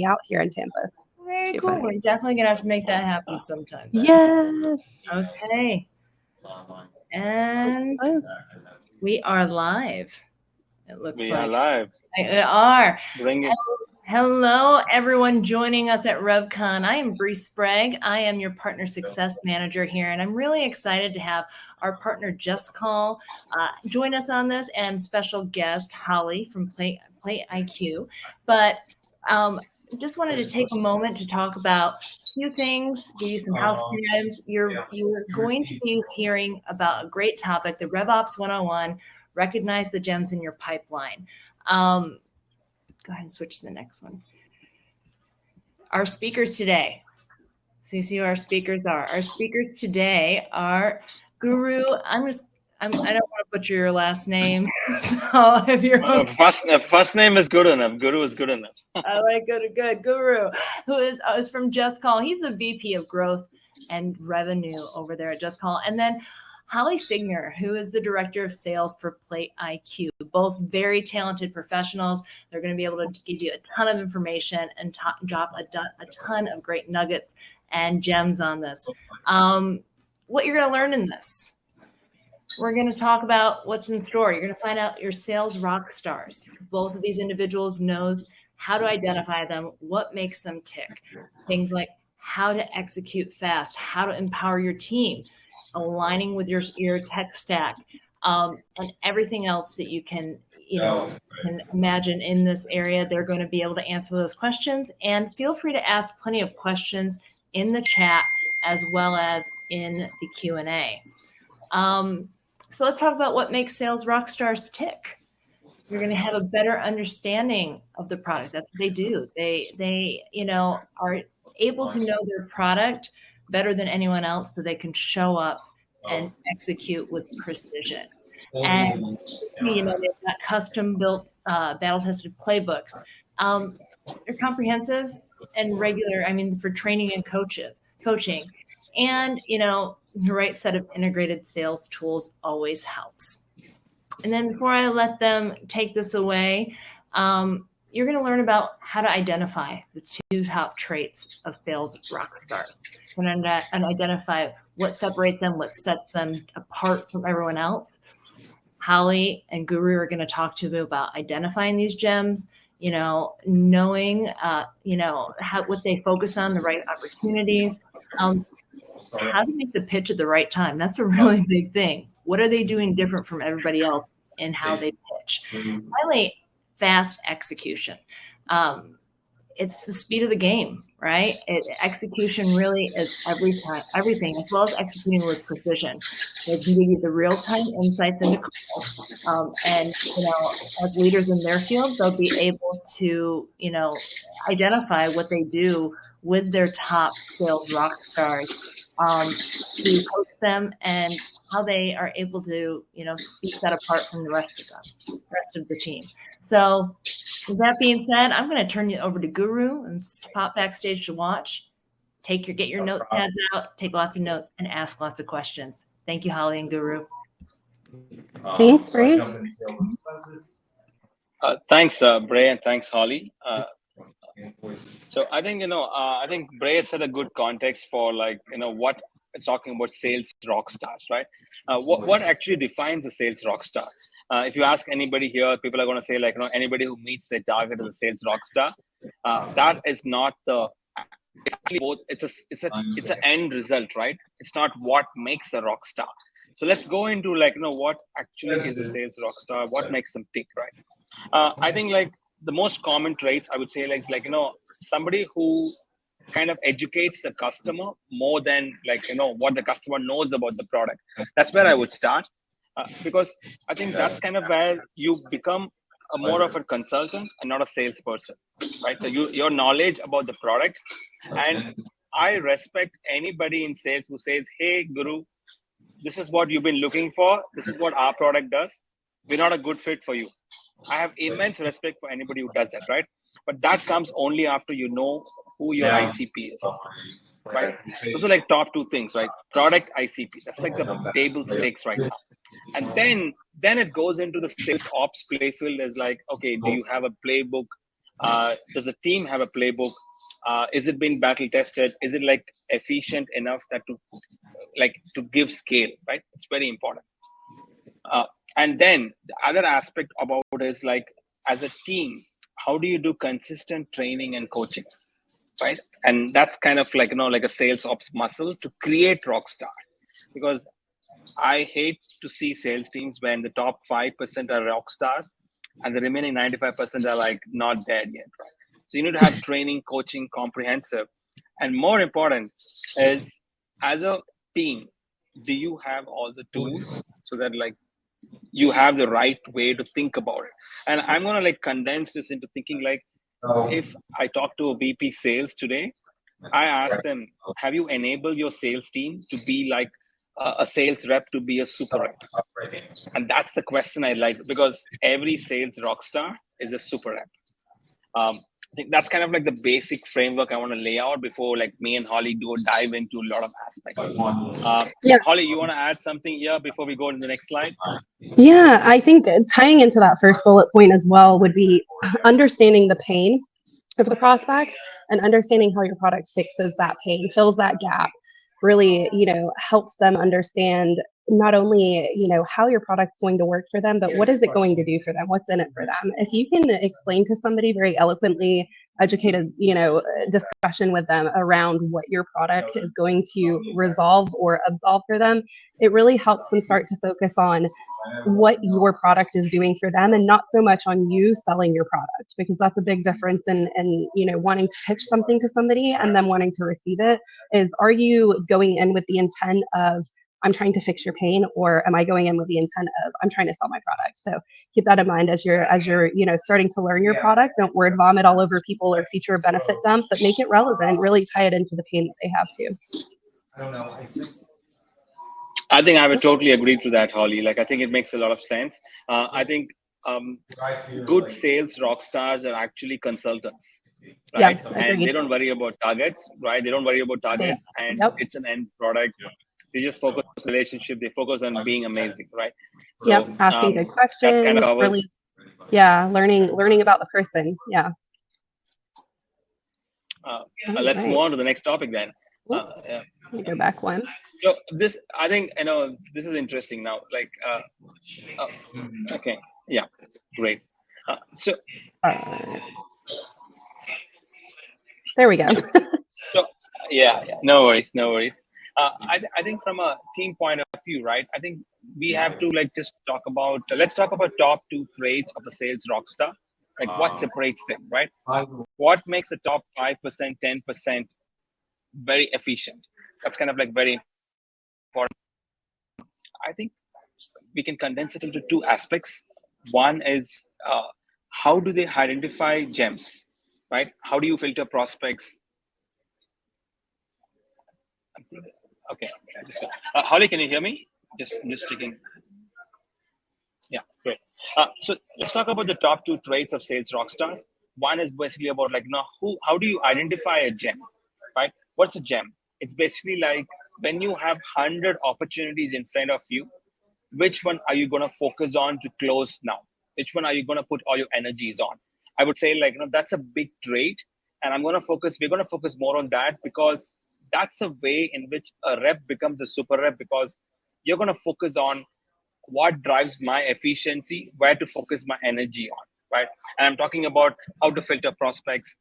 out here in Tampa. Very cool. We're definitely going to have to make that happen sometime. Yes. Okay. And we are live. It looks like. We are live. We are. Bring it. Hello, everyone joining us at RevCon. I am Bree Sprague. I am your Partner Success Manager here, and I'm really excited to have our partner Just Call join us on this, and special guest Holly from Play IQ. But just wanted to take a moment to talk about a few things, give you some housekeeping items. You're going to be hearing about a great topic, the Revops 101, recognize the gems in your pipeline. Go ahead and switch to the next one. Our speakers today. So you see who our speakers are. Our speakers today are Guru. I don't want to butcher your last name. So if you're first name is good enough. Guru is good enough. I like good. Guru, who is from Just Call. He's the VP of Growth and Revenue over there at Just Call. And then Holly Signer, who is the Director of Sales for Play IQ. Both very talented professionals. They're going to be able to give you a ton of information and drop a ton of great nuggets and gems on this. What you're going to learn in this. We're going to talk about what's in store. You're going to find out your sales rock stars. Both of these individuals knows how to identify them, what makes them tick. Things like how to execute fast, how to empower your team, aligning with your tech stack, and everything else that you can imagine in this area. They're going to be able to answer those questions, and feel free to ask plenty of questions in the chat as well as in the Q&A. So let's talk about what makes sales rock stars tick. You're going to have a better understanding of the product. That's what they do. They are able to know their product better than anyone else, so they can show up and execute with precision. And they've got custom-built, battle-tested playbooks. They're comprehensive and regular. For training and coaching, and the right set of integrated sales tools always helps. And then before I let them take this away, you're going to learn about how to identify the two top traits of sales rock stars, and identify what separates them, what sets them apart from everyone else. Holly and Guru are going to talk to you about identifying these gems, knowing, what they focus on, the right opportunities, how to make the pitch at the right time. That's a really big thing. What are they doing different from everybody else in how they pitch? Finally, fast execution. It's the speed of the game, right? Execution really is everything, as well as executing with precision. They can give you the real-time insights into calls, and as leaders in their field, they'll be able to identify what they do with their top sales rock stars, to coach them, and how they are able to be set apart from the rest of the team. So with that being said, I'm going to turn you over to Guru and pop backstage to watch. Get your notepads out, take lots of notes, and ask lots of questions. Thank you, Holly and Guru. Thanks, Bree. Thanks, Bray, and thanks, Holly. So I think I think Bray set a good context for what it's talking about sales rock stars, right? What actually defines a sales rock star? If you ask anybody here, people are going to say anybody who meets their target is a sales rock star. That is not the. It's an end result, right? It's not what makes a rock star. So let's go into what actually is a sales rock star. What makes them tick, right? I think the most common traits I would say somebody who kind of educates the customer more than what the customer knows about the product. That's where I would start. Because I think that's kind of where you become more of a consultant and not a salesperson, right? So your knowledge about the product, and I respect anybody in sales who says, "Hey, Guru, this is what you've been looking for. This is what our product does. We're not a good fit for you." I have immense respect for anybody who does that, right? But that comes only after you know who your ICP is, right? Those are top two things, right? Product, ICP. That's the table stakes right now. And then it goes into the sales ops playfield as okay, do you have a playbook? Does the team have a playbook? Is it being battle tested? Is it like efficient enough that to give scale, right? It's very important. And then the other aspect about is like, as a team, how do you do consistent training and coaching, right? And that's kind of like, like a sales ops muscle to create Rockstar. Because I hate to see sales teams when the top 5% are rock stars and the remaining 95% are like not there yet. Right? So you need to have training, coaching, comprehensive. And more important is, as a team, do you have all the tools so that like you have the right way to think about it? And I'm going to like condense this into thinking like, if I talk to a VP sales today, I ask them, have you enabled your sales team to be like a sales rep to be a super rep? And that's the question I like, because every sales rock star is a super rep. I think that's kind of like the basic framework I want to lay out before like me and Holly do a dive into a lot of aspects. Yeah. Holly, you want to add something here before we go to the next slide? Yeah, I think tying into that first bullet point as well would be understanding the pain of the prospect and understanding how your product fixes that pain, fills that gap, really, helps them understand not only, how your product's going to work for them, but what is it going to do for them? What's in it for them? If you can explain to somebody very eloquently, educated, discussion with them around what your product is going to resolve or absolve for them, it really helps them start to focus on what your product is doing for them and not so much on you selling your product, because that's a big difference in wanting to pitch something to somebody and then wanting to receive it. Is, are you going in with the intent of, I'm trying to fix your pain, or am I going in with the intent of, I'm trying to sell my product? So keep that in mind as you're starting to learn your product. Don't word vomit all over people or feature a benefit dump, but make it relevant, really tie it into the pain that they have too. I think I would totally agree to that, Holly. Like, I think it makes a lot of sense. I think good sales rock stars are actually consultants, right? Yeah, and they don't worry about targets, right? They don't worry about targets, and it's an end product. They just focus on relationship. They focus on being amazing, right? So, asking good questions, kind of really, learning about the person. Yeah. Let's move on to the next topic then. Let me go back one. So this, I think, this is interesting now. Like, okay, yeah, great. There we go. So yeah, no worries. I think from a team point of view, right? I think we have to like just talk about. Let's talk about top 2 traits of a sales rockstar. Like, what separates them, right? What makes the top 5%, 10% very efficient? That's kind of like very important. I think we can condense it into 2 aspects. One is how do they identify gems, right? How do you filter prospects? Okay, Holly, can you hear me? Just checking. Yeah, great. So let's talk about the top 2 traits of sales rockstars. One is basically about like, how do you identify a gem, right? What's a gem? It's basically like when you have 100 opportunities in front of you, which one are you going to focus on to close now? Which one are you going to put all your energies on? I would say like, that's a big trait. And we're going to focus more on that, because that's a way in which a rep becomes a super rep, because you're going to focus on what drives my efficiency, where to focus my energy on, right? And I'm talking about how to filter prospects,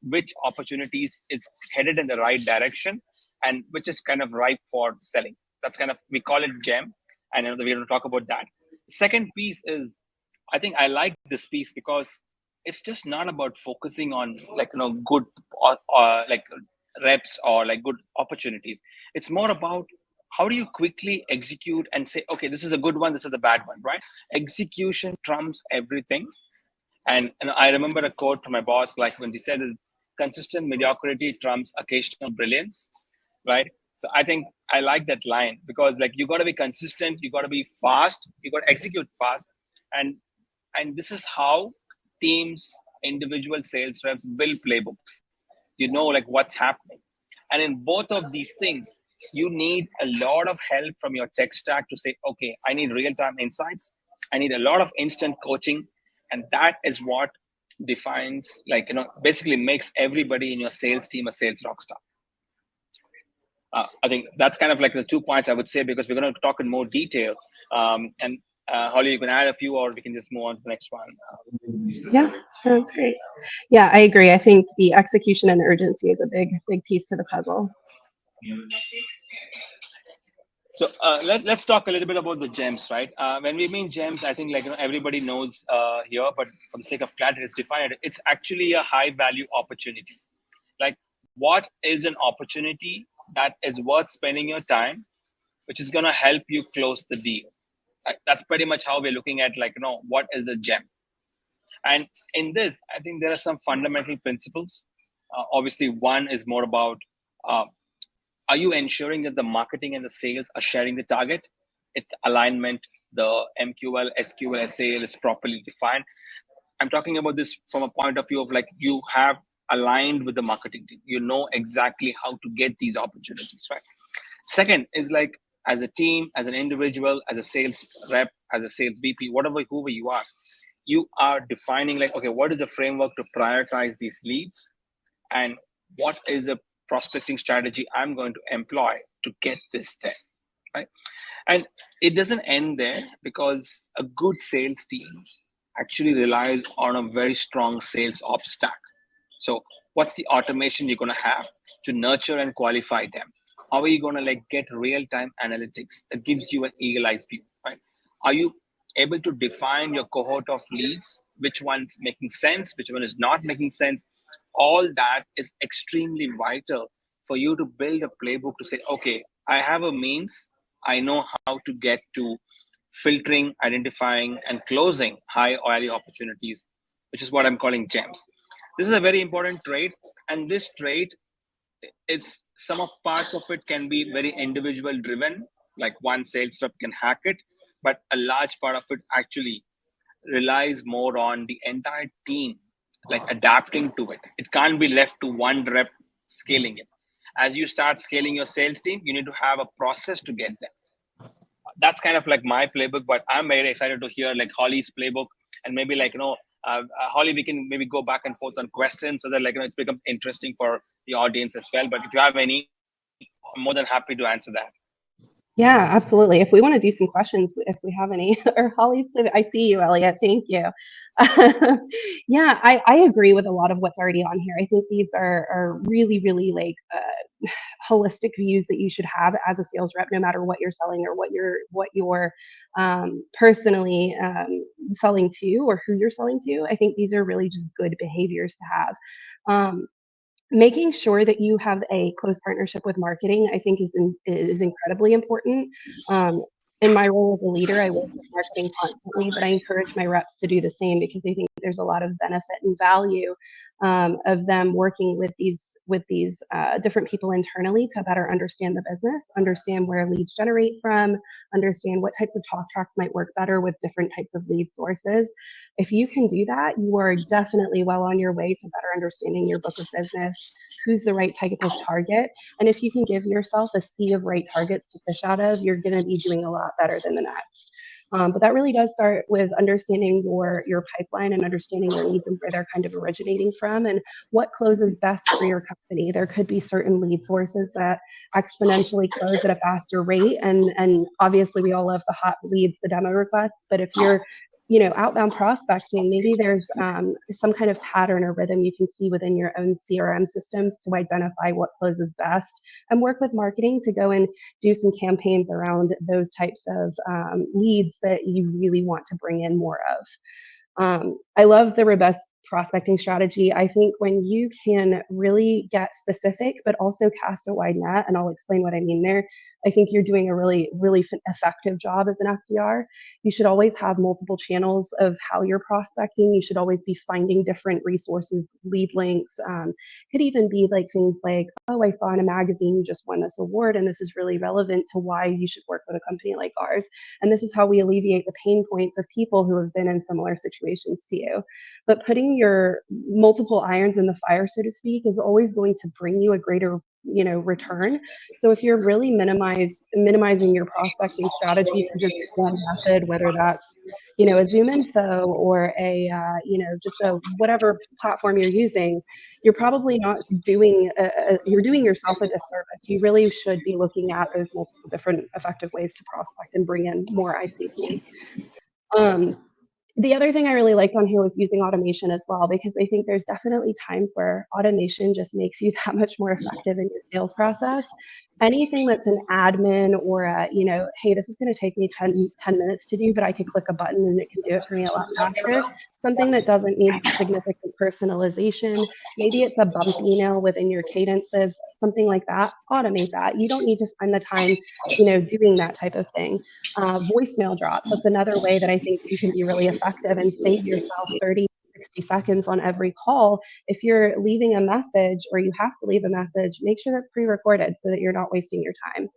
which opportunities is headed in the right direction, and which is kind of ripe for selling. That's kind of, we call it gem, and we're going to talk about that. Second piece is, I think I like this piece because it's just not about focusing on like, good like reps or like good opportunities. It's more about how do you quickly execute and say, okay, this is a good one, this is a bad one, right? Execution trumps everything. And I remember a quote from my boss, like when he said, consistent mediocrity trumps occasional brilliance, right? So I think I like that line, because like, you got to be consistent, you got to be fast, you got to execute fast. And this is how teams, individual sales reps build playbooks. Like what's happening. And in both of these things, you need a lot of help from your tech stack to say, okay, I need real-time insights. I need a lot of instant coaching. And that is what defines, like, basically makes everybody in your sales team a sales rock star. I think that's kind of like the 2 points I would say, because we're going to talk in more detail. And Holly, you can add a few, or we can just move on to the next one. Yeah, sure, that's great. Yeah, I agree. I think the execution and urgency is a big piece to the puzzle. So let's talk a little bit about the gems, right? When we mean gems, I think, like, everybody knows here, but for the sake of clarity, it's defined. It's actually a high value opportunity. Like, what is an opportunity that is worth spending your time, which is going to help you close the deal? Right? That's pretty much how we're looking at, like, what is a gem. And in this, I think there are some fundamental principles. Obviously, one is more about, are you ensuring that the marketing and the sales are sharing the target? Its alignment, the MQL, SQL, SAL is properly defined. I'm talking about this from a point of view of, like, you have aligned with the marketing team. You know exactly how to get these opportunities, right? Second is, like, as a team, as an individual, as a sales rep, as a sales VP, whoever you are defining, like, okay, what is the framework to prioritize these leads, and what is the prospecting strategy I'm going to employ to get this there, right? And it doesn't end there, because a good sales team actually relies on a very strong sales ops stack. So what's the automation you're going to have to nurture and qualify them? How are you going to, like, get real-time analytics that gives you an eagle-eyed view, right? Are you able to define your cohort of leads, which one's making sense, which one is not making sense? All that is extremely vital for you to build a playbook to say, okay, I have a means, I know how to get to filtering, identifying, and closing high value opportunities, which is what I'm calling gems. This is a very important trait, and this trait is, some of parts of it can be very individual driven, like one sales rep can hack it, but a large part of it actually relies more on the entire team, like, adapting to it. It can't be left to one rep scaling it. As you start scaling your sales team, you need to have a process to get there. That's kind of like my playbook, but I'm very excited to hear, like, Holly's playbook, and maybe, like, Holly, we can maybe go back and forth on questions so that, like, it's become interesting for the audience as well. But if you have any, I'm more than happy to answer that. Yeah, absolutely. If we want to do some questions, if we have any, or Holly's, I see you, Elliot. Thank you. Yeah, I agree with a lot of what's already on here. I think these are really, really, like, holistic views that you should have as a sales rep, no matter what you're selling or what you're personally selling to, or who you're selling to. I think these are really just good behaviors to have. Making sure that you have a close partnership with marketing, I think, is incredibly important. In my role as a leader, I work with marketing constantly, but I encourage my reps to do the same, because I think there's a lot of benefit and value of them working with these different people internally to better understand the business, understand where leads generate from, understand what types of talk tracks might work better with different types of lead sources. If you can do that, you are definitely well on your way to better understanding your book of business, who's the right type of target. And if you can give yourself a sea of right targets to fish out of, you're going to be doing a lot better than the next. But that really does start with understanding your pipeline and understanding your leads and where they're kind of originating from and what closes best for your company. There could be certain lead sources that exponentially close at a faster rate. And obviously we all love the hot leads, the demo requests, but if you're outbound prospecting, maybe there's some kind of pattern or rhythm you can see within your own CRM systems to identify what closes best, and work with marketing to go and do some campaigns around those types of leads that you really want to bring in more of. I love the robust prospecting strategy. I think when you can really get specific, but also cast a wide net, and I'll explain what I mean there, I think you're doing a really, really effective job as an SDR. You should always have multiple channels of how you're prospecting. You should always be finding different resources, lead links. Could even be like things like, oh, I saw in a magazine you just won this award, and this is really relevant to why you should work with a company like ours. And this is how we alleviate the pain points of people who have been in similar situations to you. But putting your multiple irons in the fire, so to speak, is always going to bring you a greater, return. So if you're really minimizing your prospecting strategy to just one method, whether that's, a Zoom info or a, just a whatever platform you're using, you're probably not doing, you're doing yourself a disservice. You really should be looking at those multiple different effective ways to prospect and bring in more ICP. The other thing I really liked on here was using automation as well, because I think there's definitely times where automation just makes you that much more effective in your sales process. Anything that's an admin or a, hey, this is going to take me 10 minutes to do, but I could click a button and it can do it for me a lot faster. Something that doesn't need significant personalization. Maybe it's a bump email within your cadences, something like that. Automate that. You don't need to spend the time, doing that type of thing. Voicemail drops. That's another way that I think you can be really effective and save yourself 30, 60 seconds on every call. If you're leaving a message or you have to leave a message, make sure that's pre-recorded so that you're not wasting your time.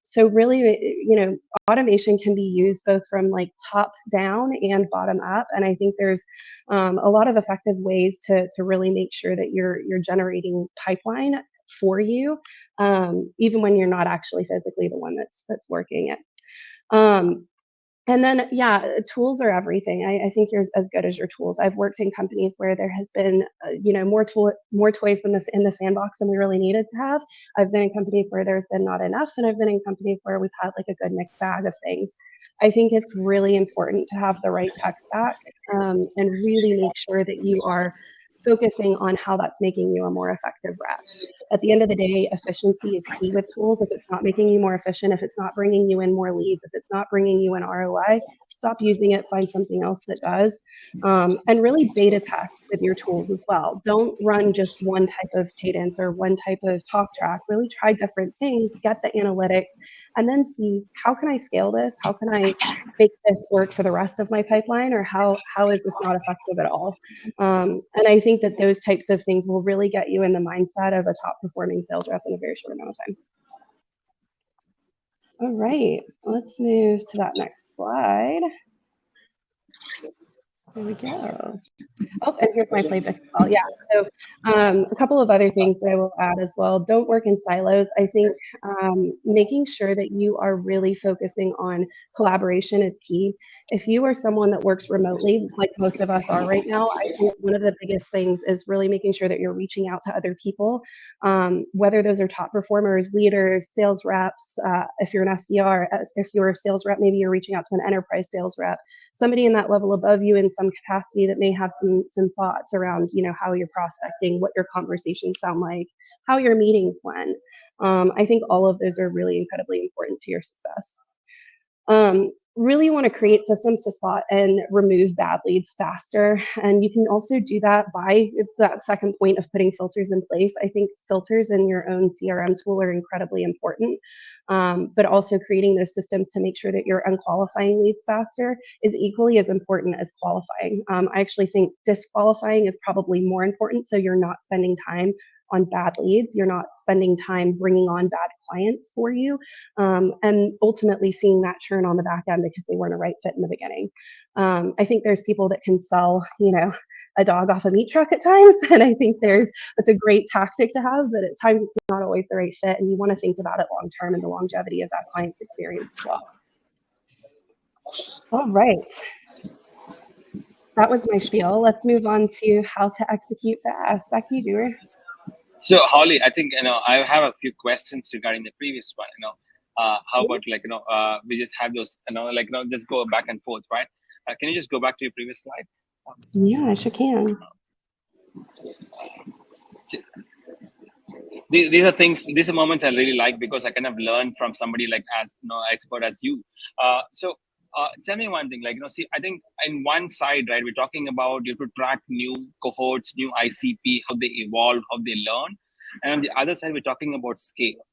So really, automation can be used both from like top down and bottom up. And I think there's a lot of effective ways to really make sure that you're generating pipeline for you, even when you're not actually physically the one that's working it. And then, tools are everything. I think you're as good as your tools. I've worked in companies where there has been, more toys in the sandbox than we really needed to have. I've been in companies where there's been not enough, and I've been in companies where we've had like a good mixed bag of things. I think it's really important to have the right tech stack, and really make sure that you are focusing on how that's making you a more effective rep. At the end of the day, efficiency is key with tools. If it's not making you more efficient, if it's not bringing you in more leads, if it's not bringing you an ROI, stop using it, find something else that does. And really beta test with your tools as well. Don't run just one type of cadence or one type of talk track. Really try different things, get the analytics, and then see, how can I scale this? How can I make this work for the rest of my pipeline? Or how is this not effective at all? And I think that those types of things will really get you in the mindset of a top performing sales rep in a very short amount of time. All right, let's move to that next slide. There we go. Oh, and here's my playbook as well. Yeah, so a couple of other things that I will add as well. Don't work in silos. I think making sure that you are really focusing on collaboration is key. If you are someone that works remotely, like most of us are right now, I think one of the biggest things is really making sure that you're reaching out to other people, whether those are top performers, leaders, sales reps. If you're an SDR, if you're a sales rep, maybe you're reaching out to an enterprise sales rep, somebody in that level above you in some capacity that may have some thoughts around, how you're prospecting, what your conversations sound like, how your meetings went. I think all of those are really incredibly important to your success. Really want to create systems to spot and remove bad leads faster. And you can also do that by that second point of putting filters in place. I think filters in your own CRM tool are incredibly important, but also creating those systems to make sure that you're unqualifying leads faster is equally as important as qualifying. I actually think disqualifying is probably more important, so you're not spending time on bad leads, you're not spending time bringing on bad clients for you, and ultimately seeing that churn on the back end because they weren't a right fit in the beginning. I think there's people that can sell, a dog off a meat truck at times, and I think it's a great tactic to have, but at times it's not always the right fit, and you want to think about it long term and the longevity of that client's experience as well. All right. That was my spiel. Let's move on to how to execute fast. Back to you, Drew. So Holly, I think I have a few questions regarding the previous one. How about we just have those just go back and forth, right? Can you just go back to your previous slide? Yeah, I sure can. These are moments I really like because I kind of learn from somebody like as expert as you. Tell me one thing, I think in one side, right, we're talking about you have to track new cohorts, new ICP, how they evolve, how they learn. And on the other side, we're talking about scale,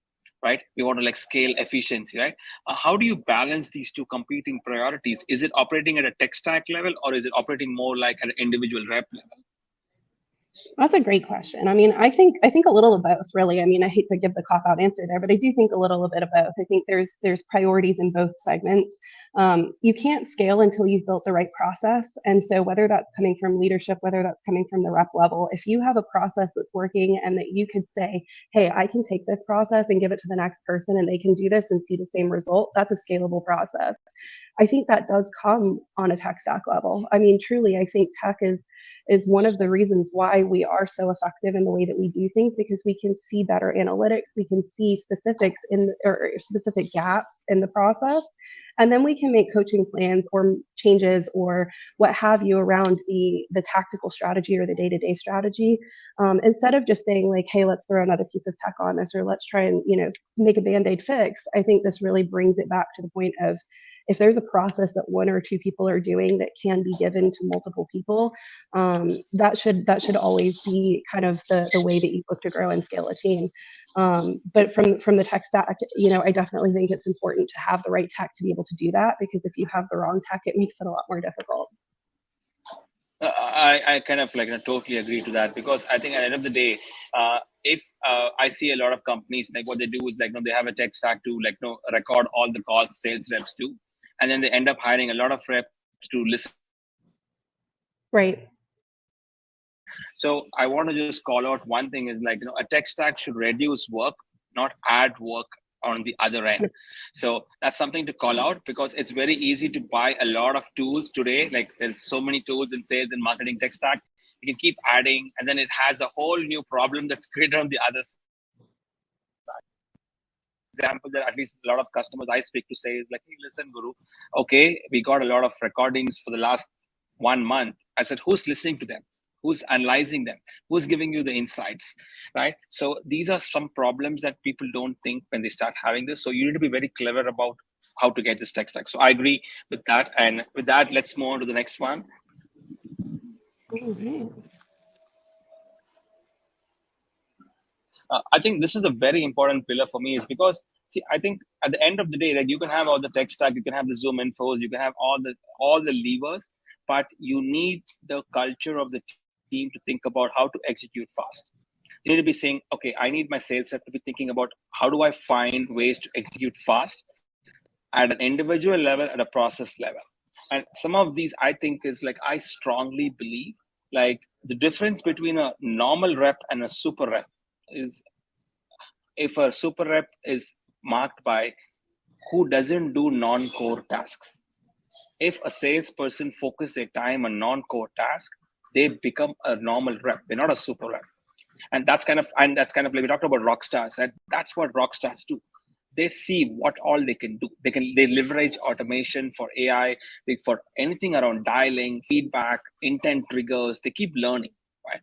right? We want to scale efficiency, right? How do you balance these two competing priorities? Is it operating at a tech stack level or is it operating more like at an individual rep level? That's a great question. I mean, I think a little of both, really. I mean, I hate to give the cop out answer there, but I do think a little bit of both. I think there's priorities in both segments. You can't scale until you've built the right process, and so whether that's coming from leadership, whether that's coming from the rep level, if you have a process that's working and that you could say, "Hey, I can take this process and give it to the next person, and they can do this and see the same result," that's a scalable process. I think that does come on a tech stack level. I mean, truly, I think tech is one of the reasons why we are so effective in the way that we do things, because we can see better analytics, we can see specifics in or specific gaps in the process, and then we can make coaching plans or changes or what have you around the tactical strategy or the day-to-day strategy, instead of just saying like, hey, let's throw another piece of tech on this, or let's try and make a band-aid fix. I think this really brings it back to the point of, if there's a process that one or two people are doing that can be given to multiple people, that should always be kind of the way that you look to grow and scale a team. But from the tech stack, I definitely think it's important to have the right tech to be able to do that, because if you have the wrong tech, it makes it a lot more difficult. I kind of totally agree to that, because I think at the end of the day, if I see a lot of companies, like what they do is they have a tech stack to record all the calls sales reps do, and then they end up hiring a lot of reps to listen. Right. So I want to just call out one thing is a tech stack should reduce work, not add work on the other end. So that's something to call out, because it's very easy to buy a lot of tools today. Like there's so many tools in sales and marketing tech stack. You can keep adding, and then it has a whole new problem that's created on the other side. Example that at least a lot of customers I speak to say is like, hey, listen, Guru, okay, we got a lot of recordings for the last 1 month. I said, who's listening to them? Who's analyzing them? Who's giving you the insights, right? So these are some problems that people don't think when they start having this. So you need to be very clever about how to get this tech stack. So I agree with that. And with that, let's move on to the next one. I think this is a very important pillar for me, is because, see, I think at the end of the day, you can have all the tech stack, you can have the Zoom infos, you can have all the levers, but you need the culture of the team to think about how to execute fast. You need to be saying, okay, I need my sales rep to be thinking about how do I find ways to execute fast at an individual level, at a process level. And some of these, I think, is I strongly believe the difference between a normal rep and a super rep is, if a super rep is marked by who doesn't do non-core tasks. If a salesperson focuses their time on non-core tasks, they become a normal rep. They're not a super rep. And that's kind of like we talked about rockstars, right? That's what rockstars do. They see what all they can do. They leverage automation for AI, for anything around dialing, feedback, intent triggers. They keep learning, right?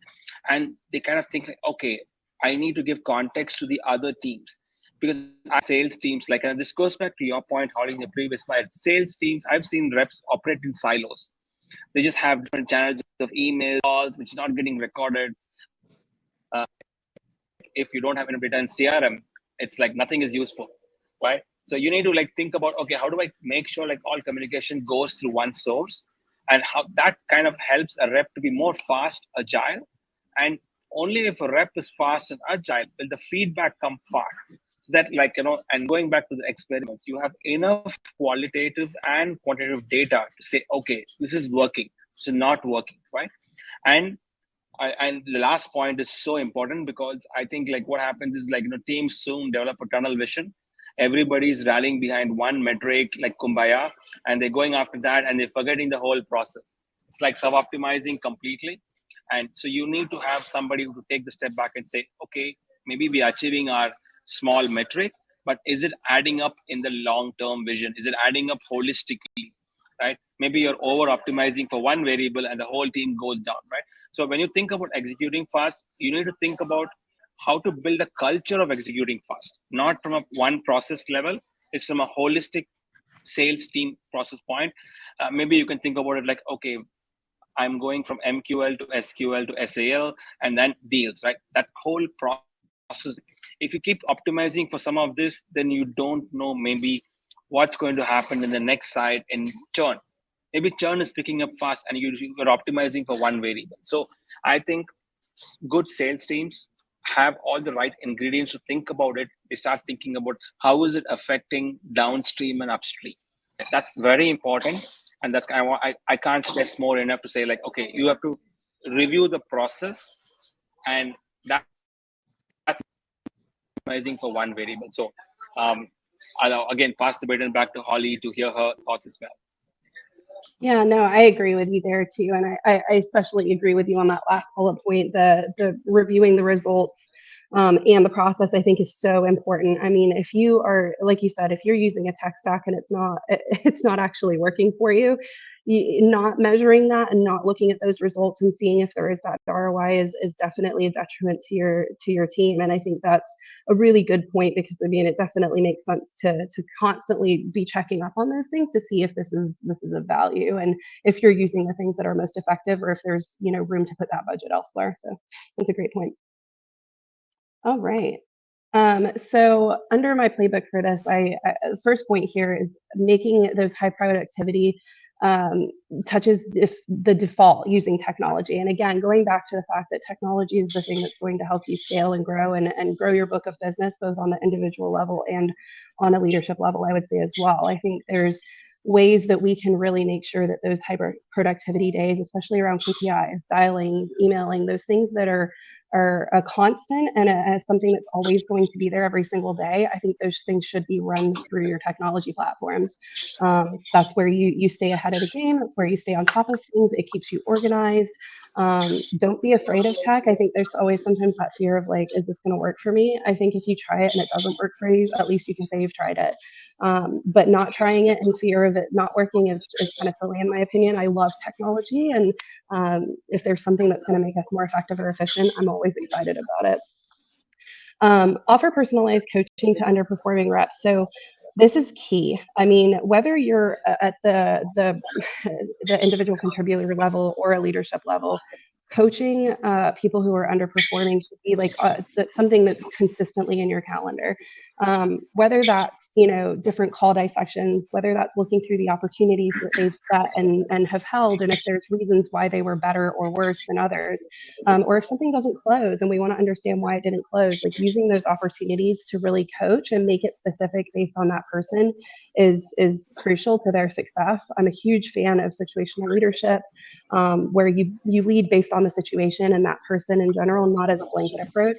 And they kind of think okay, I need to give context to the other teams, because sales teams, and this goes back to your point, Holly, in the previous slide. Sales teams, I've seen reps operate in silos. They just have different channels of email calls, which is not getting recorded. If you don't have any data in CRM, it's nothing is useful, right? So you need to think about, okay, how do I make sure all communication goes through one source, and how that kind of helps a rep to be more fast, agile. And only if a rep is fast and agile will the feedback come fast. So that and going back to the experiments, you have enough qualitative and quantitative data to say, okay, this is working, this is not working, right? And the last point is so important, because I think what happens is teams soon develop a tunnel vision. Everybody's rallying behind one metric like Kumbaya, and they're going after that, and they're forgetting the whole process. It's sub-optimizing completely. And so you need to have somebody who take the step back and say, okay, maybe we are achieving our small metric, but is it adding up in the long-term vision? Is it adding up holistically, right? Maybe you're over-optimizing for one variable and the whole team goes down, right? So when you think about executing fast, you need to think about how to build a culture of executing fast, not from a one process level. It's from a holistic sales team process point. Maybe you can think about it okay, I'm going from MQL to SQL to SAL and then deals, right? That whole process. If you keep optimizing for some of this, then you don't know maybe what's going to happen in the next side in churn. Maybe churn is picking up fast and you're optimizing for one variable. So I think good sales teams have all the right ingredients to think about it. They start thinking about how is it affecting downstream and upstream. That's very important, and that's I can't stress more enough to say, like, okay, you have to review the process, and that's amazing for one variable. So I'll again pass the baton back to Holly to hear her thoughts as well. Yeah, no, I agree with you there too. And I especially agree with you on that last bullet point, the reviewing the results and the process, I think, is so important. I mean, if you are, like you said, if you're using a tech stack and it's not actually working for you, not measuring that and not looking at those results and seeing if there is that ROI is definitely a detriment to your team. And I think that's a really good point, because I mean, it definitely makes sense to constantly be checking up on those things to see if this is of value, and if you're using the things that are most effective, or if there's room to put that budget elsewhere. So that's a great point. All right. So under my playbook for this, the first point here is making those high productivity touches the default using technology. And again, going back to the fact that technology is the thing that's going to help you scale and grow and grow your book of business, both on the individual level and on a leadership level, I would say as well. I think there's ways that we can really make sure that those high productivity days, especially around KPIs, dialing, emailing, those things that are a constant and something that's always going to be there every single day, I think those things should be run through your technology platforms. That's where you stay ahead of the game. That's where you stay on top of things. It keeps you organized. Don't be afraid of tech. I think there's always sometimes that fear of, like, is this going to work for me? I think if you try it and it doesn't work for you, at least you can say you've tried it. But not trying it in fear of it not working is kind of silly, in my opinion. I love technology, and if there's something that's going to make us more effective or efficient, I'm always excited about it. Offer personalized coaching to underperforming reps. So this is key. I mean, whether you're at the individual contributor level or a leadership level, coaching people who are underperforming should be like that's something that's consistently in your calendar. Whether that's different call dissections, whether that's looking through the opportunities that they've set and have held, and if there's reasons why they were better or worse than others, or if something doesn't close and we want to understand why it didn't close, like using those opportunities to really coach and make it specific based on that person is crucial to their success. I'm a huge fan of situational leadership, where you lead based on the situation and that person in general, not as a blanket approach.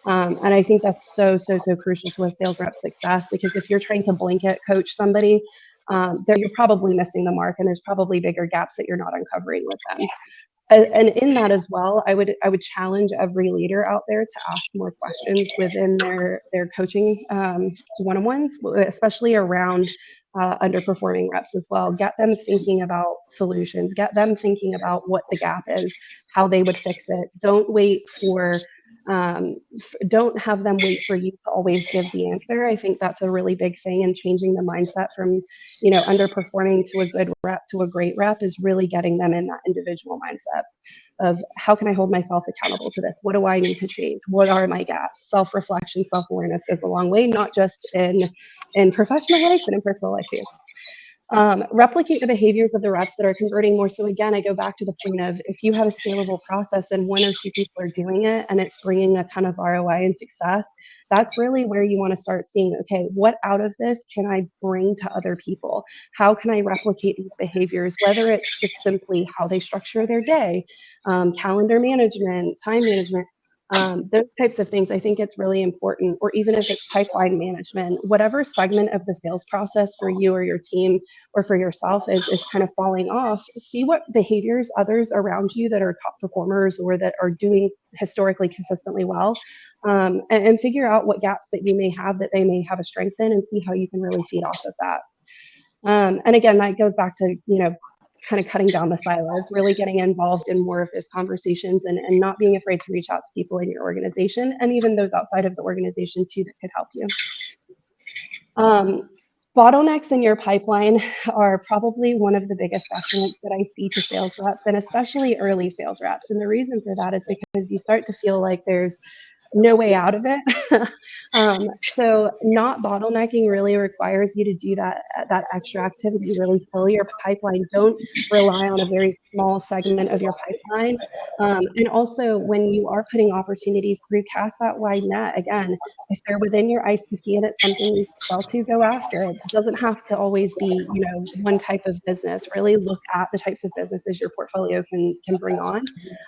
And I think that's so crucial to a sales rep success, because if you're trying to blanket coach somebody, you're probably missing the mark, and there's probably bigger gaps that you're not uncovering with them. And in that as well, I would challenge every leader out there to ask more questions within their coaching one-on-ones, especially around underperforming reps as well. Get them thinking about solutions. Get them thinking about what the gap is, how they would fix it. Don't wait for don't have them wait for you to always give the answer. I think that's a really big thing, and changing the mindset from underperforming to a good rep to a great rep is really getting them in that individual mindset of, how can I hold myself accountable to this? What do I need to change? What are my gaps? Self-reflection, self-awareness goes a long way, not just in professional life, but in personal life too. Replicate the behaviors of the reps that are converting more. So again, I go back to the point of, if you have a scalable process and one or two people are doing it and it's bringing a ton of ROI and success, that's really where you want to start seeing, okay, what out of this can I bring to other people? How can I replicate these behaviors, whether it's just simply how they structure their day, calendar management, time management, those types of things. I think it's really important, or even if it's pipeline management, whatever segment of the sales process for you or your team or for yourself is kind of falling off, see what behaviors others around you that are top performers or that are doing historically consistently well, and figure out what gaps that you may have that they may have a strength in, and see how you can really feed off of that. And again, that goes back to, kind of cutting down the silos, really getting involved in more of those conversations, and not being afraid to reach out to people in your organization, and even those outside of the organization too that could help you. Bottlenecks in your pipeline are probably one of the biggest detriments that I see to sales reps, and especially early sales reps. And the reason for that is because you start to feel like there's no way out of it. So not bottlenecking really requires you to do that extra activity, really fill your pipeline. Don't rely on a very small segment of your pipeline. And also when you are putting opportunities through, cast that wide net. Again, if they're within your ICP and it's something you sell to, go after it. It doesn't have to always be, one type of business. Really look at the types of businesses your portfolio can bring on,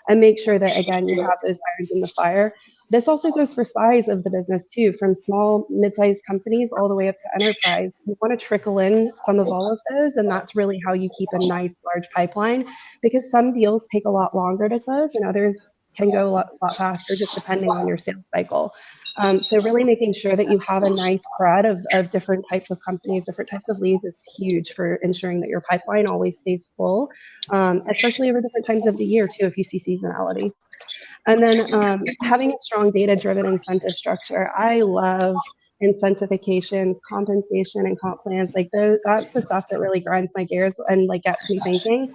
and make sure that, again, you have those irons in the fire. This also goes for size of the business too, from small, mid-sized companies all the way up to enterprise. You want to trickle in some of all of those, and that's really how you keep a nice large pipeline, because some deals take a lot longer to close and others can go a lot faster, just depending on your sales cycle. So really making sure that you have a nice spread of different types of companies, different types of leads is huge for ensuring that your pipeline always stays full, especially over different times of the year too, if you see seasonality. And then having a strong data-driven incentive structure. I love incentivizations, compensation, and comp plans. Like that's the stuff that really grinds my gears and like gets me thinking.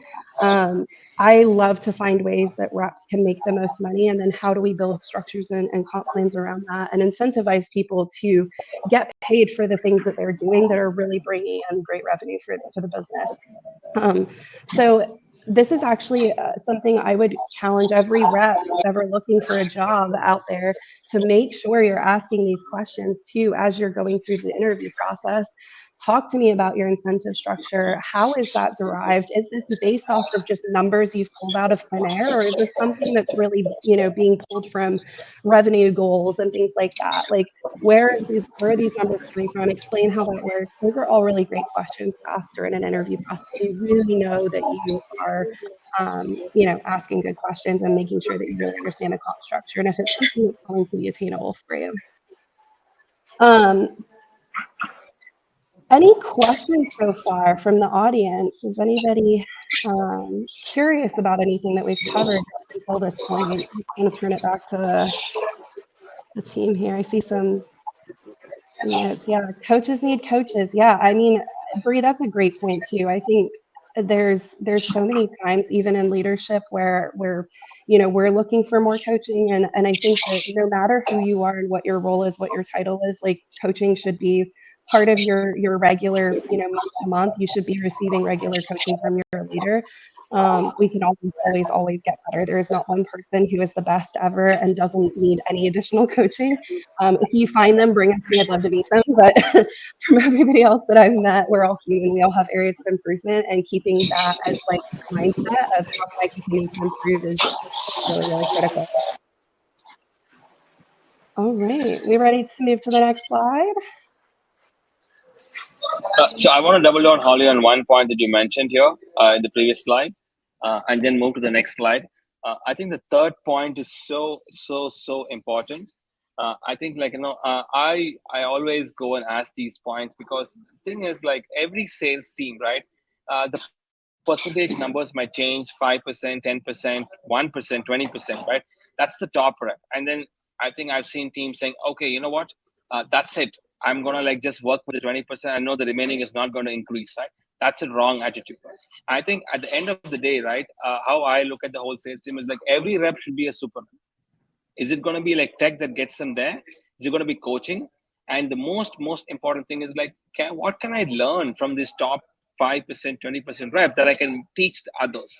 I love to find ways that reps can make the most money, and then how do we build structures and comp plans around that, and incentivize people to get paid for the things that they're doing that are really bringing in great revenue for the business. So this is actually something I would challenge every rep who's ever looking for a job out there to make sure you're asking these questions too as you're going through the interview process. Talk to me about your incentive structure. How is that derived? Is this based off of just numbers you've pulled out of thin air, or is this something that's really, being pulled from revenue goals and things like that? Like, where are these numbers coming from? Explain how that works. Those are all really great questions to ask during an interview process. You really know that you are, asking good questions and making sure that you really understand the comp structure, and if it's something that's going to be attainable for you. Any questions so far from the audience? Is anybody curious about anything that we've covered until this point? I'm going to turn it back to the team here. I see some notes. Yeah, coaches need coaches. Yeah, I mean, Bree, that's a great point too. I think there's so many times, even in leadership, where we're looking for more coaching, and I think that no matter who you are and what your role is, what your title is, like, coaching should be part of your regular, month to month. You should be receiving regular coaching from your leader. We can always get better. There is not one person who is the best ever and doesn't need any additional coaching. If you find them, bring them to me. I'd love to meet them. But from everybody else that I've met, we're all human. We all have areas of improvement, and keeping that as like a mindset of how can I continue to improve is really, really critical. All right, we ready to move to the next slide? So I want to double down, Holly, on one point that you mentioned here in the previous slide, and then move to the next slide. I think the third point is so important. I think, I always go and ask these points, because the thing is, like, every sales team, right? The percentage numbers might change: 5%, 10%, 1%, 20%, right? That's the top rep. And then I think I've seen teams saying, okay, you know what? That's it. I'm going to just work with the 20%. I know the remaining is not going to increase, right? That's a wrong attitude. I think at the end of the day, right, how I look at the whole sales team is like every rep should be a superman. Is it going to be like tech that gets them there? Is it going to be coaching? And the most important thing is like, what can I learn from this top 5%, 20% rep that I can teach to others?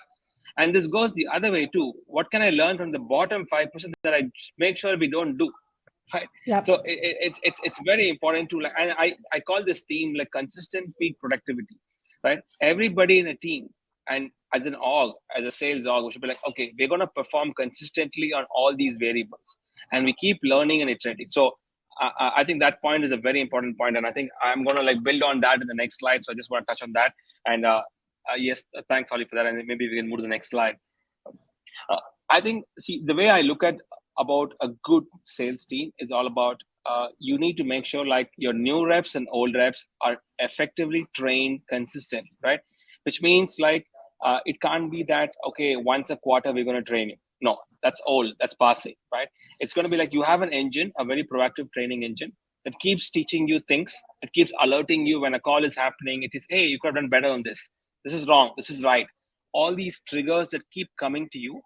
And this goes the other way too. What can I learn from the bottom 5% that I make sure we don't do? Right. Yep. So it's very important to, and I call this theme like consistent peak productivity, right? Everybody in a team and as an org, as a sales org, we should be like, okay, we're going to perform consistently on all these variables, and we keep learning and iterating. So I think that point is a very important point, and I think I'm going to build on that in the next slide. So I just want to touch on that. And yes, thanks, Holly, for that. And maybe we can move to the next slide. I think, see, the way I look at about a good sales team is all about you need to make sure like your new reps and old reps are effectively trained consistently, right? Which means it can't be that, okay, once a quarter we're going to train you. No, that's old, that's passé, right? It's going to be like you have an engine, a very proactive training engine that keeps teaching you things. It keeps alerting you when a call is happening. It is, hey, you could have done better on this. This is wrong. This is right. All these triggers that keep coming to you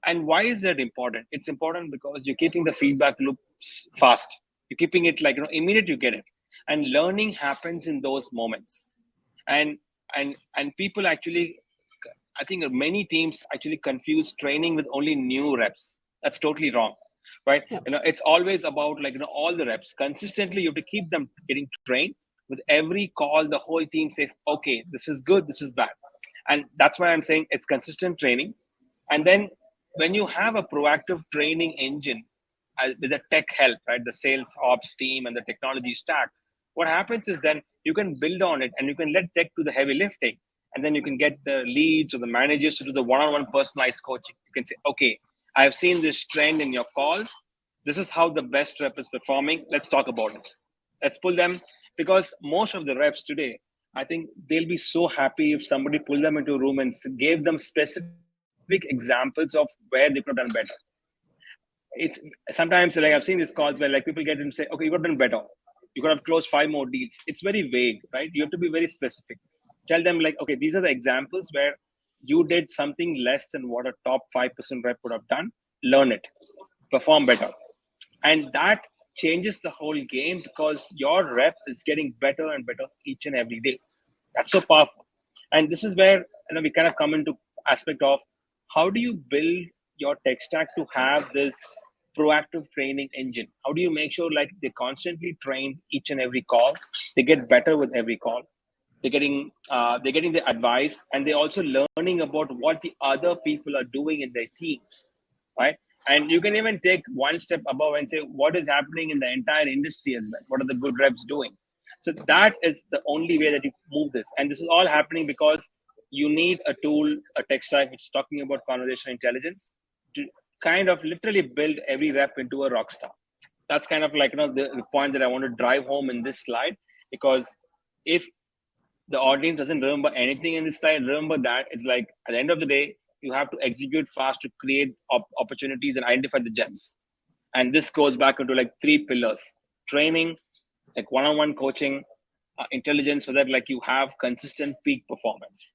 And why is that important? It's important because you're keeping the feedback loops fast. You're keeping it like, immediate you get it. And learning happens in those moments. And people actually, I think many teams actually confuse training with only new reps. That's totally wrong, right? Yep. It's always about like, all the reps. Consistently, you have to keep them getting trained. With every call, the whole team says, okay, this is good, this is bad. And that's why I'm saying it's consistent training. And then when you have a proactive training engine with the tech help, right, the sales ops team and the technology stack, what happens is then you can build on it and you can let tech do the heavy lifting. And then you can get the leads or the managers to do the one-on-one personalized coaching. You can say, okay, I've seen this trend in your calls. This is how the best rep is performing. Let's talk about it. Let's pull them, because most of the reps today, I think they'll be so happy if somebody pulled them into a room and gave them specific examples of where they could have done better. It's sometimes like I've seen these calls where like people get and say, okay, you could have done better. You could have closed 5 more deals. It's very vague, right? You have to be very specific. Tell them like, okay, these are the examples where you did something less than what a top 5% rep would have done. Learn it, perform better. And that changes the whole game because your rep is getting better and better each and every day. That's so powerful. And this is where we kind of come into aspect of how do you build your tech stack to have this proactive training engine? How do you make sure like they constantly train each and every call? They get better with every call. They're getting the advice, and they're also learning about what the other people are doing in their team, right? And you can even take one step above and say, what is happening in the entire industry as well? What are the good reps doing? So that is the only way that you move this. And this is all happening because you need a tool, a tech stack, which is talking about conversational intelligence to kind of literally build every rep into a rock star. That's kind of like, the point that I want to drive home in this slide, because if the audience doesn't remember anything in this slide, remember that it's like at the end of the day, you have to execute fast to create opportunities and identify the gems. And this goes back into like 3 pillars: training, like one-on-one coaching, intelligence, so that like you have consistent peak performance.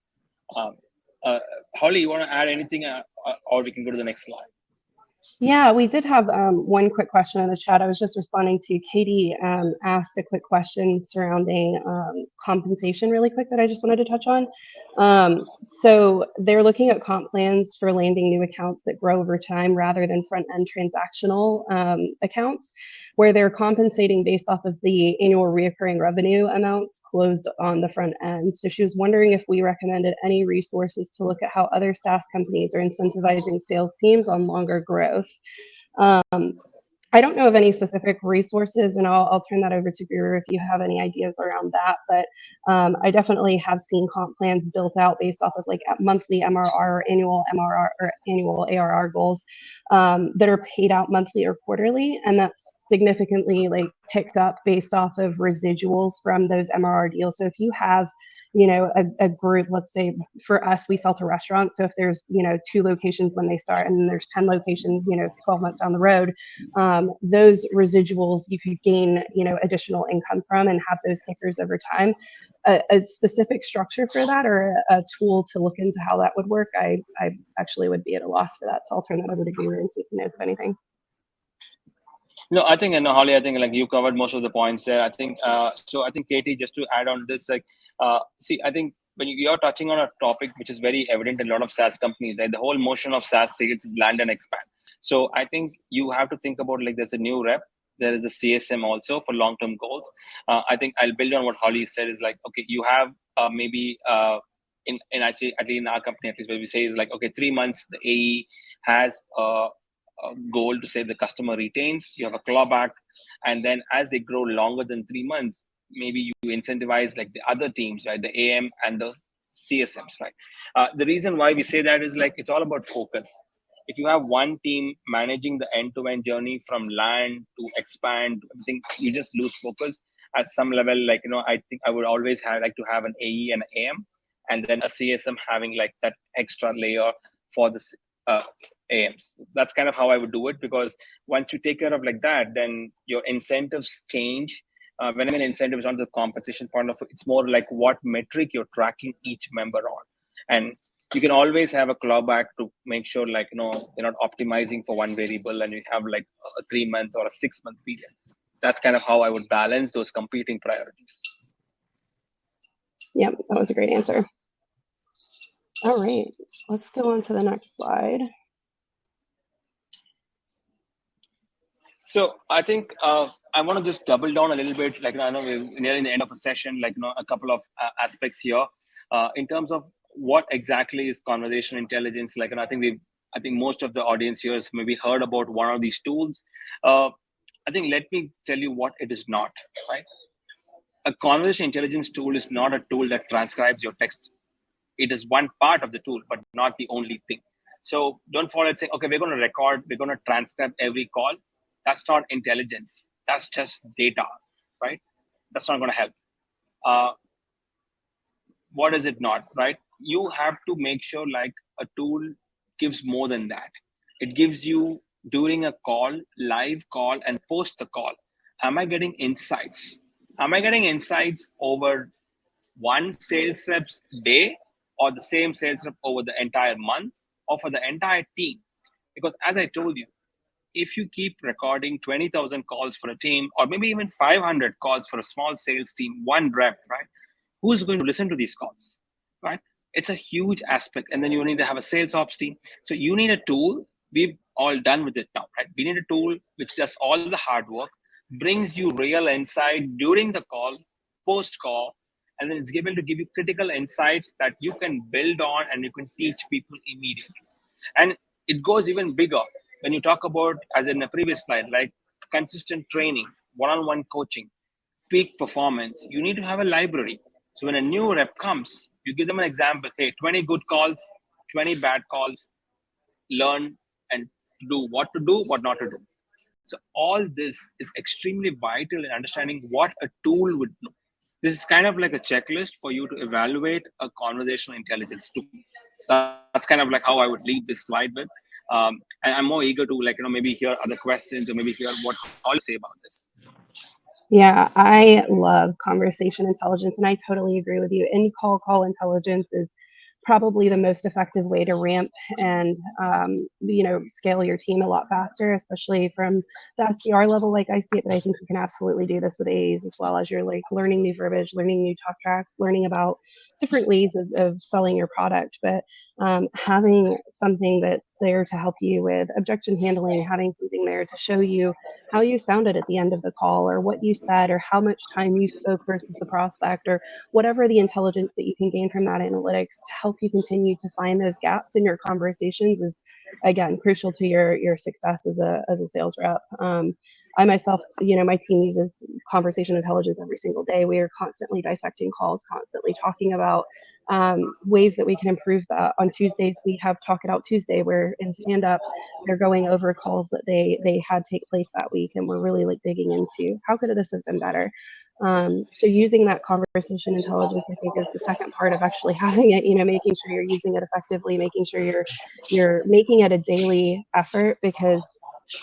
Holly, you want to add anything, or we can go to the next slide? Yeah, we did have one quick question in the chat. I was just responding to Katie asked a quick question surrounding compensation really quick that I just wanted to touch on. So they're looking at comp plans for landing new accounts that grow over time rather than front-end transactional accounts, where they're compensating based off of the annual reoccurring revenue amounts closed on the front end. So she was wondering if we recommended any resources to look at how other SaaS companies are incentivizing sales teams on longer growth. I don't know of any specific resources, and I'll turn that over to Guru if you have any ideas around that. But I definitely have seen comp plans built out based off of like monthly MRR or annual MRR or annual ARR goals that are paid out monthly or quarterly, and that's significantly like picked up based off of residuals from those MRR deals. So if you have a group, let's say for us, we sell to restaurants. So if there's, 2 locations when they start and then there's 10 locations, 12 months down the road, those residuals you could gain, additional income from and have those kickers over time. A specific structure for that or a tool to look into how that would work, I actually would be at a loss for that. So I'll turn that over to Guru and see if he knows of anything. No, I think, Holly, I think like you covered most of the points there. I think, so I think Katie, just to add on this, like, see, I think when you're touching on a topic which is very evident in a lot of SaaS companies, right? The whole motion of SaaS sales is land and expand. So I think you have to think about like there's a new rep, there is a CSM also for long-term goals. I think I'll build on what Holly said is like, okay, you have maybe in actually at least in our company, at least where we say is like, okay, 3 months the AE has a goal to say the customer retains, you have a clawback, and then as they grow longer than 3 months, maybe you incentivize like the other teams, right? The AM and the CSMs, right? The reason why we say that is like, it's all about focus. If you have one team managing the end-to-end journey from land to expand to everything, you just lose focus at some level. Like, I think I would always like to have an AE and an AM, and then a CSM having like that extra layer for the AMs. That's kind of how I would do it, because once you take care of like that, then your incentives change. When I mean incentives on the compensation part of it, it's more like what metric you're tracking each member on. And you can always have a clawback to make sure like, they're not optimizing for one variable and you have like a 3-month or a 6-month period. That's kind of how I would balance those competing priorities. Yep, that was a great answer. All right, let's go on to the next slide. So I think I want to just double down a little bit. Like, I know we're nearing the end of a session, like, a couple of aspects here in terms of what exactly is conversational intelligence. Like, and I think most of the audience here has maybe heard about one of these tools. I think let me tell you what it is not, right? A conversational intelligence tool is not a tool that transcribes your text. It is one part of the tool, but not the only thing. So don't fall and say, okay, we're going to record, we're going to transcribe every call. That's not intelligence. That's just data, right? That's not going to help. What is it not, right? You have to make sure like a tool gives more than that. It gives you during a call, live call, and post the call. Am I getting insights? Am I getting insights over one sales rep's day, or the same sales rep over the entire month, or for the entire team? Because as I told you, if you keep recording 20,000 calls for a team, or maybe even 500 calls for a small sales team, one rep, right? Who's going to listen to these calls, right? It's a huge aspect. And then you need to have a sales ops team. So you need a tool. We've all done with it now, right? We need a tool which does all the hard work, brings you real insight during the call, post call, and then it's able to give you critical insights that you can build on and you can teach people immediately. And it goes even bigger when you talk about, as in the previous slide, like consistent training, one-on-one coaching, peak performance. You need to have a library. So when a new rep comes, you give them an example. Hey, 20 good calls, 20 bad calls, learn and do, what not to do. So all this is extremely vital in understanding what a tool would do. This is kind of like a checklist for you to evaluate a conversational intelligence tool. That's kind of like how I would leave this slide with. And I'm more eager to maybe hear other questions or maybe hear what all you say about this. Yeah, I love conversation intelligence, and I totally agree with you. In-call intelligence is probably the most effective way to ramp and scale your team a lot faster, especially from the SDR level, like I see it. But I think you can absolutely do this with AEs as well, as you're like learning new verbiage, learning new talk tracks, learning about different ways of selling your product. But having something that's there to help you with objection handling, having something there to show you how you sounded at the end of the call, or what you said, or how much time you spoke versus the prospect, or whatever the intelligence that you can gain from that analytics to help you continue to find those gaps in your conversations is, again, crucial to your success as a sales rep. I myself, my team uses conversation intelligence every single day. We are constantly dissecting calls, constantly talking about ways that we can improve that. On Tuesdays, we have Talk It Out Tuesday, where in stand up, they're going over calls that they had take place that week, and we're really like digging into how could this have been better. So using that conversation intelligence, I think, is the second part of actually having it. Making sure you're using it effectively, making sure you're making it a daily effort, because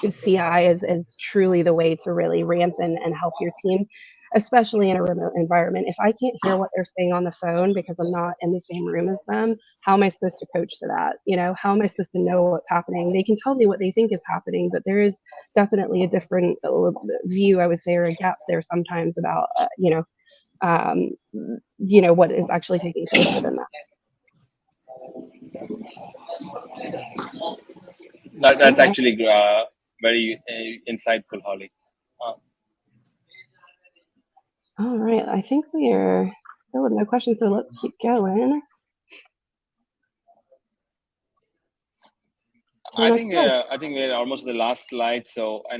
CI is truly the way to really ramp and help your team, especially in a remote environment. If I can't hear what they're saying on the phone because I'm not in the same room as them, how am I supposed to coach to that? How am I supposed to know what's happening? They can tell me what they think is happening, but there is definitely a different view, I would say, or a gap there sometimes about, what is actually taking place within that. That's actually very insightful, Holly. All right, I think we are still with no questions, so let's keep going. I think we're almost the last slide. So I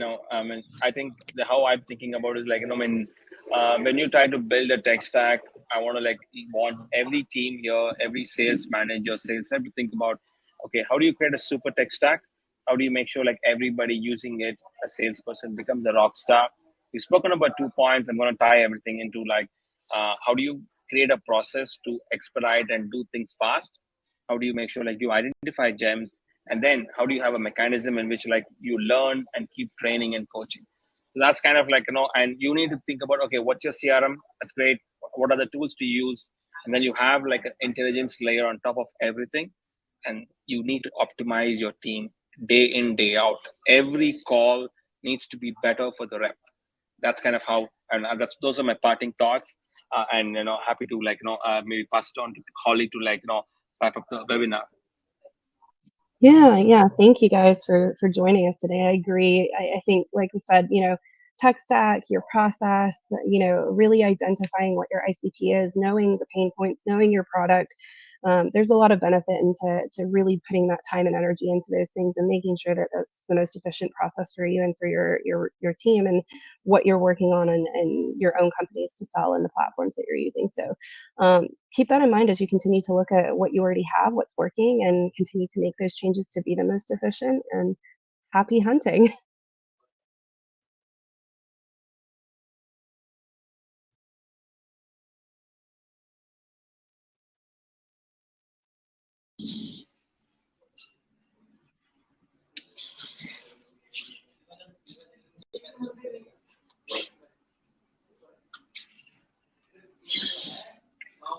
think how I'm thinking about it is like, when you try to build a tech stack, I want every team here, every sales manager, sales rep to think about, okay, how do you create a super tech stack? How do you make sure like everybody using it, a salesperson becomes a rock star? We've spoken about 2 points. I'm going to tie everything into how do you create a process to expedite and do things fast? How do you make sure like you identify gems? And then how do you have a mechanism in which like you learn and keep training and coaching? So that's kind of like, and you need to think about, okay, what's your CRM? That's great. What are the tools to use? And then you have like an intelligence layer on top of everything. and you need to optimize your team day in, day out. Every call needs to be better for the rep. That's kind of how, and those are my parting thoughts. And happy to maybe pass it on to Holly to wrap up the webinar. Yeah. Thank you guys for joining us today. I agree. I think, like we said, tech stack, your process, really identifying what your ICP is, knowing the pain points, knowing your product. There's a lot of benefit into really putting that time and energy into those things and making sure that that's the most efficient process for you and for your team and what you're working on and your own companies to sell and the platforms that you're using. So keep that in mind as you continue to look at what you already have, what's working, and continue to make those changes to be the most efficient. And happy hunting.